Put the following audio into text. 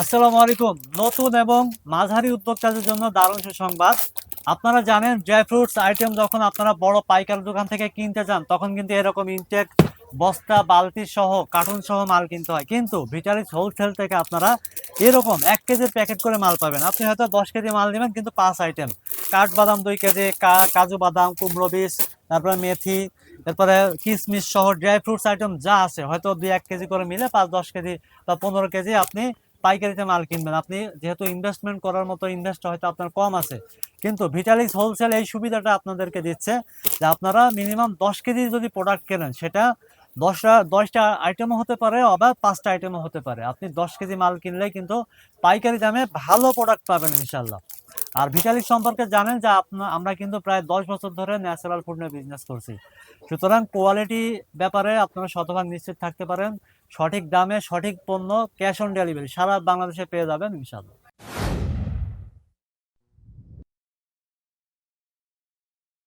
আসসালামু আলাইকুম। নতুন এবং মাঝারি উদ্যোক্তাদের জন্য দারুণ সুসংবাদ। আপনারা জানেন ড্রাই ফ্রুটস আইটেম যখন আপনারা বড় পাইকারি দোকান থেকে কিনতে যান তখন কিন্তু এরকম ইনটেক বস্তা, বালতি সহ, কার্টুন সহ মাল কিনতে হয়। কিন্তু ভিটালিক্স হোলসেল থেকে আপনারা এরকম 1 কেজির প্যাকেট করে মাল পাবেন। আপনি হয়তো 10 কেজি মাল নেবেন কিন্তু 5 আইটেম। কাঠবাদাম 2 কেজি, কাজু বাদাম, কুমড়ো বীজ, তারপরে মেথি, এরপরে কিশমিশ সহ ড্রাই ফ্রুটস আইটেম যা আছে হয়তো 2-1 কেজি করে মিলে 5-10 কেজি বা 15 কেজি আপনি পাইকারিতে মাল কিনবেন। আপনি যেহেতু ইনভেস্টমেন্ট করার মতো ইনভেস্ট হয়তো আপনার কম আছে, কিন্তু ভিটালিক্স হোলসেল এই সুবিধাটা আপনাদেরকে দিচ্ছে যে আপনারা মিনিমাম 10 কেজি যদি প্রোডাক্ট কেনেন সেটা 10টা আইটেমও হতে পারে, আবার 5টা আইটেমও হতে পারে। আপনি 10 কেজি মাল কিনলেই কিন্তু পাইকারি দামে ভালো প্রোডাক্ট পাবেন ইনশাল্লাহ। আর ভিটালিক্স সম্পর্কে জানেন যে আমরা কিন্তু প্রায় 10 বছর ধরে ন্যাচারাল ফুড নিয়ে বিজনেস করছি। সুতরাং কোয়ালিটি ব্যাপারে আপনারা শতভাগ নিশ্চিত থাকতে পারেন। সঠিক দামে সঠিক পণ্য, ক্যাশ অন ডেলিভারি সারা বাংলাদেশে পেয়ে যাবেন ইনশাল্লাহ।